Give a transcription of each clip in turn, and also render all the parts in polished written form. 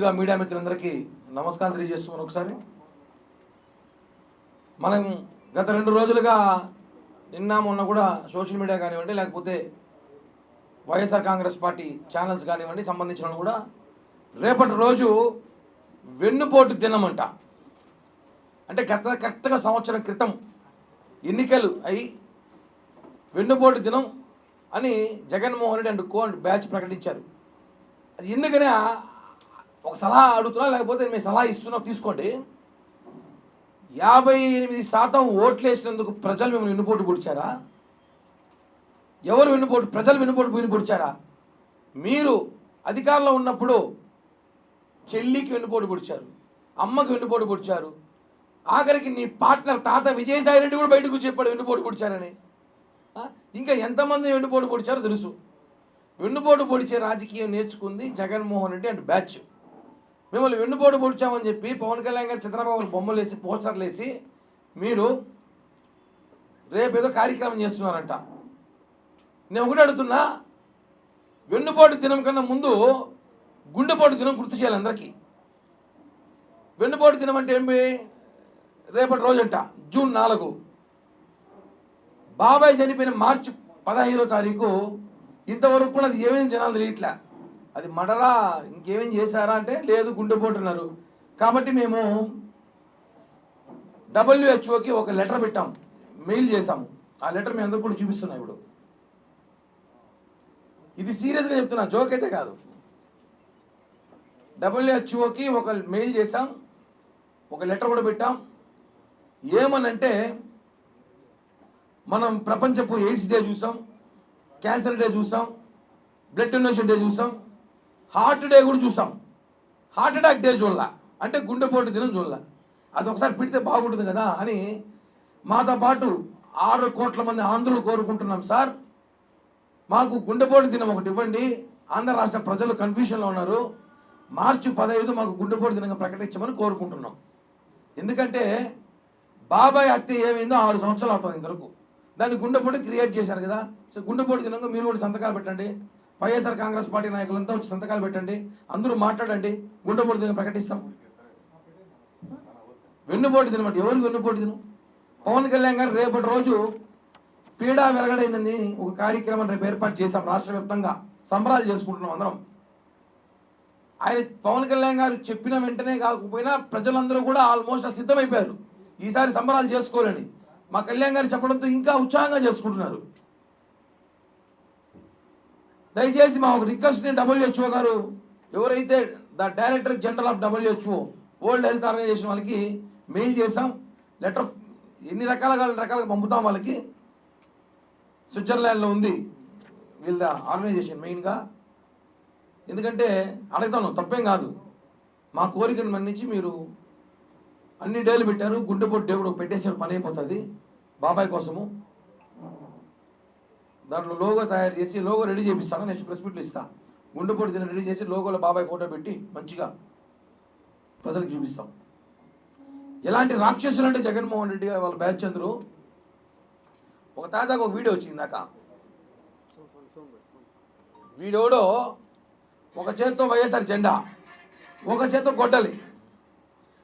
Media మిత్రులందరికీ నమస్కారం తెలియజేస్తున్నాను. ఒకసారి మనం గత 2 రోజులుగా నిన్న మొన్న కూడా సోషల్ మీడియా కానివ్వండి, లేకపోతే వైఎస్ఆర్ కాంగ్రెస్ పార్టీ ఛానల్స్ కానివ్వండి, సంబంధించిన కూడా రేపటి రోజు వెన్నుపోటు దినమంట. అంటే కరెక్ట్గా సంవత్సరం క్రితం ఎన్నికలు అయి వెన్నుపోటు దినం అని Jaganmohan Reddy and co batch ప్రకటించారు. అది ఎందుకని ఒక సలహా అడుగుతున్నా, లేకపోతే మీ సలహా ఇస్తున్నా, తీసుకోండి. 58% ఓట్లు వేసినందుకు ప్రజలు మిమ్మల్ని వెన్నుపోటు పొడిచారా? ఎవరు వెన్నుపోటు? ప్రజలు వెన్నుపోటు పొడిచారా? మీరు అధికారంలో ఉన్నప్పుడు చెల్లికి వెన్నుపోటు పొడిచారు, అమ్మకి వెన్నుపోటు పొడిచారు, ఆఖరికి నీ పార్ట్నర్ తాత విజయసాయి రెడ్డి కూడా బయటకు చెప్పాడు వెన్నుపోటు పొడిచారని. ఇంకా ఎంతమంది వెన్నుపోటు పొడిచారో తెలుసు. వెన్నుపోటు పొడిచే రాజకీయం నేర్చుకుంది జగన్మోహన్ రెడ్డి అండ్ బ్యాచ్. మిమ్మల్ని వెన్నుపోటు పొడిచామని చెప్పి పవన్ కళ్యాణ్ గారు చంద్రబాబు బొమ్మలు వేసి పోస్టర్లు వేసి మీరు రేపేదో కార్యక్రమం చేస్తున్నారంట. నేను ఒకటి అడుగుతున్నా, వెన్నుపోటు దినం కన్నా ముందు గుండెపోటు దినం గుర్తు చేయాలి అందరికీ. వెన్నుపోటు దినం అంటే ఏమి? రేపటి రోజంట, జూన్ 4. బాబాయ్ చనిపోయిన మార్చి 15వ తారీఖు ఇంతవరకు కూడా అది ఏమేమి జనాలు తెలియట్లే. అది మడరా ఇంకేమేం చేశారా అంటే లేదు, గుండెపోటు అన్నారు. కాబట్టి మేము WHO ఒక లెటర్ పెట్టాం, మెయిల్ చేశాము. ఆ లెటర్ మేము అందరూ కూడా చూపిస్తున్నాం. ఇప్పుడు ఇది సీరియస్గా చెప్తున్నా, జోక్ అయితే కాదు. WHO ఒక మెయిల్ చేశాం, ఒక లెటర్ కూడా పెట్టాం. ఏమనంటే మనం ప్రపంచపు ఎయిడ్స్ డే చూసాం, క్యాన్సర్ డే చూసాం, బ్లడ్ డొనేషన్ డే చూసాం, హార్ట్ డే కూడా చూసాం. హార్ట్ అటాక్ డే చూడాల, అంటే గుండెపోటు దినం చూడాల. అది ఒకసారి పెడితే బాగుంటుంది కదా అని మాతో పాటు 6 కోట్ల మంది ఆంధ్రులు కోరుకుంటున్నాం. సార్, మాకు గుండెపోటు దినం ఒకటి ఇవ్వండి. ఆంధ్ర రాష్ట్ర ప్రజలు కన్ఫ్యూషన్లో ఉన్నారు. మార్చి 15 మాకు గుండెపోటు దినంగా ప్రకటించమని కోరుకుంటున్నాం. ఎందుకంటే బాబాయ్ హత్య ఏమైందో 6 సంవత్సరాలు అవుతుంది ఇంతవరకు. దాన్ని గుండెపోటు క్రియేట్ చేశారు కదా. సో గుండెపోటు దినంగా మీరు కూడా సంతకాలు పెట్టండి. వైఎస్ఆర్ కాంగ్రెస్ పార్టీ నాయకులంతా వచ్చి సంతకాలు పెట్టండి, అందరూ మాట్లాడండి, గుండెపోటు దినం ప్రకటిస్తాం. వెన్నుపోటు దినం అంటే ఎవరికి వెన్నుపోటు దినం? పవన్ కళ్యాణ్ గారు రేపటి రోజు పీడా వెలగడైందని ఒక కార్యక్రమం రేపు ఏర్పాటు చేశాం. రాష్ట్ర వ్యాప్తంగా సంబరాలు చేసుకుంటున్నాం అందరం. ఆయన పవన్ కళ్యాణ్ గారు చెప్పిన వెంటనే కాకపోయినా ప్రజలందరూ కూడా ఆల్మోస్ట్ సిద్ధమైపోయారు ఈసారి సంబరాలు చేసుకోవాలని. మా కళ్యాణ్ గారు చెప్పడంతో ఇంకా ఉత్సాహంగా చేసుకుంటున్నారు. దయచేసి మా ఒక రిక్వెస్ట్ని WHO గారు, ఎవరైతే director general of WHO world health organization వాళ్ళకి మెయిల్ చేసాం. లెటర్ ఎన్ని రకాలుగా పంపుతాం వాళ్ళకి. స్విట్జర్లాండ్లో ఉంది వీళ్ళ ఆర్గనైజేషన్ మెయిన్గా. ఎందుకంటే అడుగుతాను, తప్పేం కాదు. మా కోరికను మన్నించి మీరు అన్ని డేలు పెట్టారు. గుండెపోటు డే కూడా పెట్టేసారు, పని అయిపోతుంది బాబాయ్ కోసము. దాంట్లో లోగో తయారు చేసి లోగో రెడీ చేపిస్తాను. నెక్స్ట్ ప్రెస్ మీట్లు ఇస్తాను. గుండెపోటు దినం రెడీ చేసి లోగోలో బాబాయ్ ఫోటో పెట్టి మంచిగా ప్రజలకు చూపిస్తాం. ఎలాంటి రాక్షసులు అంటే జగన్మోహన్ రెడ్డి వాళ్ళ బ్యాచ్ అందరూ. ఒక తాజాగా ఒక వీడియో వచ్చింది దాకా. వీడియోలో ఒక చేత్తో వైఎస్ఆర్ జెండా, ఒక చేత్తో గొడ్డలి.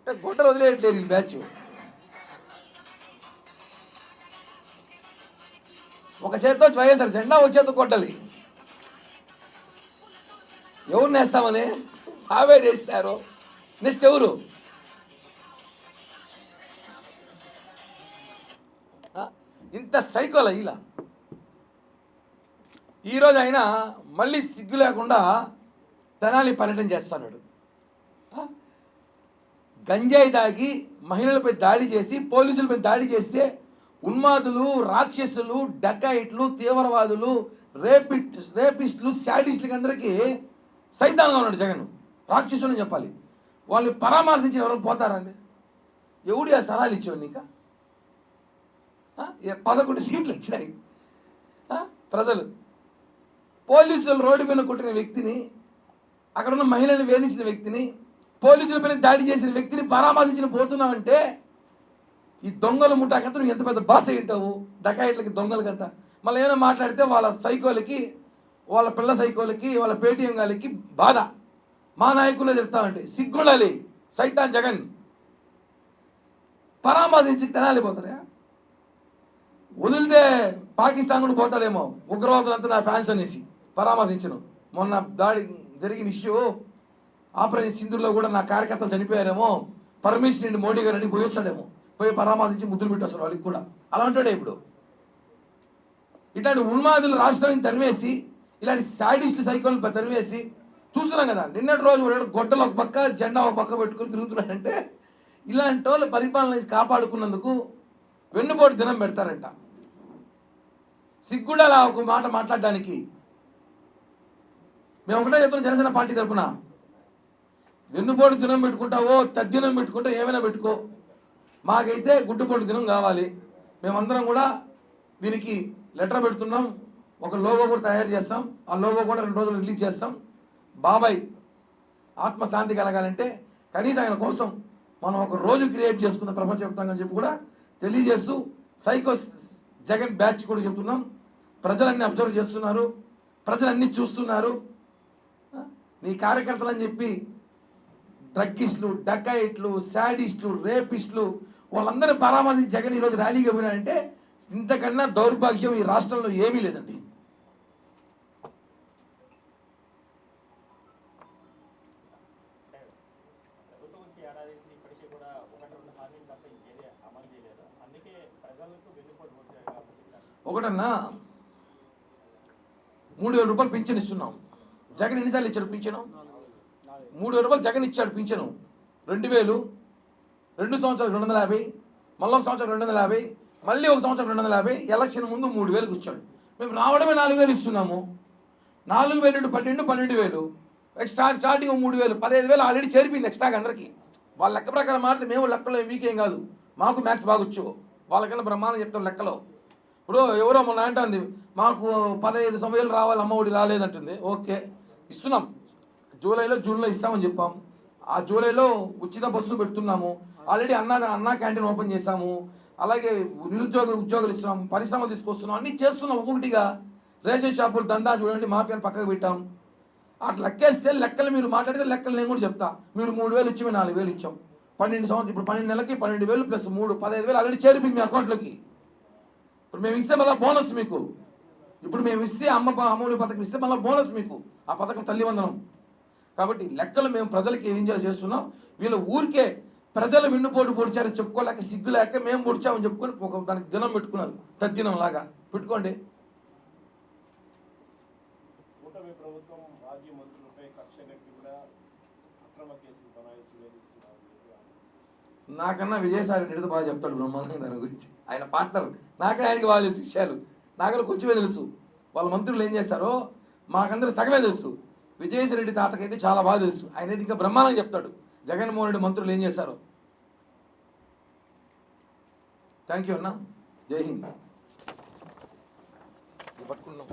అంటే గొడ్డలు వదిలేయట్లేదు ఈ బ్యాచ్. ఒక చేత్తో వైఎస్ఆర్ జెండా, ఒక చేత్తో కొట్టాలి. ఎవరు నేస్తామని ఆవే చేసినారు. నెక్స్ట్ ఎవరు? ఇంత సైకోల ఇలా. ఈరోజు ఆయన మళ్ళీ సిగ్గు లేకుండా తెనాలి పర్యటన చేస్తున్నాడు. గంజాయి తాగి మహిళలపై దాడి చేసి, పోలీసులపై దాడి చేస్తే ఉన్మాదులు, రాక్షసులు, డకాయిట్లు, తీవ్రవాదులు, రేపిస్టులు, శాడిస్టులకి అందరికీ సైతాన్గా ఉన్నాడు జగన్. రాక్షసులు అని చెప్పాలి. వాళ్ళు పరామర్శించిన ఎవరు పోతారండి? ఎవడు ఆ సలహాలు ఇచ్చేవాడు నీకు? 11 సీట్లు వచ్చినాయి. ప్రజలు పోలీసులు రోడ్డు మీద కొట్టిన వ్యక్తిని, అక్కడ ఉన్న మహిళలను వేధించిన వ్యక్తిని, పోలీసులపైన దాడి చేసిన వ్యక్తిని పరామర్శించిన పోతున్నామంటే ఈ దొంగల ముఠాకంతా నువ్వు ఎంత పెద్ద బాస్ అయి ఉంటావు. డకాయిట్లకి, దొంగలకంతా మళ్ళీ ఏమైనా మాట్లాడితే వాళ్ళ సైకోలకి, వాళ్ళ పిల్ల సైకోలకి, వాళ్ళ పేటీఎం గాలకి బాధ. మా నాయకులే తిడతామంటే సిగ్గుండాలి. సైతాన్ జగన్ పరామర్శించి తెనాలి పోతారా? వదిలితే పాకిస్తాన్ కూడా పోతాడేమో, ఉగ్రవాదులంతా నా ఫ్యాన్స్ అనేసి పరామర్శించను. మొన్న దాడి జరిగిన ఇష్యూ ఆపరేషన్ సింధూర్లో కూడా నా కార్యకర్తలు చనిపోయారేమో, పర్మిషన్ నుండి మోడీ గారిని పోయిస్తాడేమో, పోయి పరామర్శించి ముద్దులు పెట్టేస్తారు వాళ్ళకి కూడా. అలా ఉంటాడే ఇప్పుడు. ఇట్లాంటి ఉన్మాదులు రాష్ట్రాన్ని తరివేసి, ఇలాంటి సాడిస్ట్ సైకోలను తరివేసి చూస్తున్నాం కదా. నిన్నటి రోజు గొడ్డలు ఒక పక్క, జెండా ఒక పక్క పెట్టుకుని తిరుగుతున్నాడంటే ఇలాంటి వాళ్ళు పరిపాలన కాపాడుకున్నందుకు వెన్నుపోటు దినం పెడతారంట. సిగ్గుండాలా ఒక మాట మాట్లాడడానికి? మేము ఒకటే చెప్తున్నాం జనసేన పార్టీ తరఫున, వెన్నుపోటు దినం పెట్టుకుంటావో తద్దినం పెట్టుకుంటా ఏమైనా పెట్టుకో, మాకైతే గుడ్డుపోటు దినం కావాలి. మేమందరం కూడా దీనికి లెటర్ పెడుతున్నాం, ఒక లోగో కూడా తయారు చేస్తాం. ఆ లోగో కూడా 2 రోజులు రిలీజ్ చేస్తాం. బాబాయ్ ఆత్మశాంతి కలగాలంటే కనీసం ఆయన కోసం మనం ఒక రోజు క్రియేట్ చేసుకున్న ప్రపంచవ్యాప్తంగా అని చెప్పి కూడా తెలియజేస్తూ, సైకో జగన్ బ్యాచ్ కూడా చెప్తున్నాం. ప్రజలన్నీ అబ్జర్వ్ చేస్తున్నారు, ప్రజలన్నీ చూస్తున్నారు. నీ కార్యకర్తలు అని చెప్పి డ్రగ్గిస్టులు, డకాయిట్లు, శాడిస్టులు, రేపిస్టులు వాళ్ళందరూ పరామర్శించి జగన్ ఈరోజు ర్యాలీగా పోయినారంటే ఇంతకన్నా దౌర్భాగ్యం ఈ రాష్ట్రంలో ఏమీ లేదండి. ఒకటన్నా 3,000 రూపాయలు పింఛన్ ఇస్తున్నాం. జగన్ ఎన్నిసార్లు ఇచ్చాడు పింఛను? 3,000 రూపాయలు జగన్ ఇచ్చాడు పింఛను. 2,000, 2 సంవత్సరాలు 250, మళ్ళీ ఒక సంవత్సరం 250, మళ్ళీ ఒక సంవత్సరం 250, ఎలక్షన్ ముందు 3,000కి ఇచ్చాడు. మేము రావడమే 4,000 ఇస్తున్నాము. 4,000 నుండి 12,000, స్టార్టింగ్ 3,000, 15,000 ఆల్రెడీ చేరిపోయింది ఎక్స్ట్రాగా అందరికీ. వాళ్ళ లెక్క ప్రకారం మారితే మేము లెక్కలో వీకేం కాదు, మాకు మ్యాథ్స్ బాగొచ్చు, వాళ్ళకన్నా బ్రహ్మాండం చెప్తాం లెక్కలో. ఇప్పుడు ఎవరో మొన్న అంటుంది మాకు 15,000 రావాలి, అమ్మఒడి రాలేదంటుంది. ఓకే ఇస్తున్నాం, జూన్లో ఇస్తామని చెప్పాం. ఆ జూలైలో ఉచిత బస్సు పెడుతున్నాము. ఆల్రెడీ అన్నా క్యాంటీన్ ఓపెన్ చేశాము. అలాగే ఉద్యోగాలు ఇస్తున్నాం, పరిశ్రమలు తీసుకొస్తున్నాం, అన్నీ చేస్తున్నాం. ఒక్కొక్కటిగా రేషన్ షాపులు దందా చూడండి, మాఫియాని పక్కకు పెట్టాం. అట్లా లెక్కేస్తే లెక్కలు మీరు మాట్లాడితే లెక్కలు నేను కూడా చెప్తా. మీరు 3,000 ఇచ్చి మేము 4,000 ఇచ్చాం. 12 సంవత్సరం, ఇప్పుడు 12 నెలలకి 12,000 ప్లస్ 3 15,000 ఆల్రెడీ చేరిపోయింది మీ అకౌంట్లోకి. ఇప్పుడు మేము ఇస్తే మళ్ళీ బోనస్ మీకు. ఇప్పుడు మేము ఇస్తే అమ్మఒడి పథకం ఇస్తే మళ్ళీ బోనస్ మీకు, ఆ పథకం తల్లివందనం. కాబట్టి లెక్కలు మేము ప్రజలకి ఎంజాయ్ చేస్తున్నాం. వీళ్ళు ఊరికే ప్రజలు వెన్నుపోటు పొడిచారని చెప్పుకోలేక, సిగ్గు లేక మేము పొడిచామని చెప్పుకొని ఒక దానికి దినం పెట్టుకున్నారు, తద్దినం లాగా పెట్టుకోండి. నాకన్నా విజయసాయి రెడ్డి బాగా చెప్తాడు బ్రహ్మాండంగా దాని గురించి. ఆయన పార్ట్నర్, నాకన్నా ఆయనకి బాగా తెలుసు విషయాలు. నాకన్నా కొంచెమే తెలుసు. వాళ్ళ మంత్రులు ఏం చేస్తారో మాకందరూ సగమే తెలుసు. విజయసాయి రెడ్డి తాతకైతే చాలా బాగా తెలుసు. ఆయన అయితే ఇంకా బ్రహ్మాండంగా చెప్తాడు జగన్మోహన్ రెడ్డి మంత్రులు ఏం చేశారో. థ్యాంక్ యూ అన్న, జై హింద్. పట్టుకున్నాం.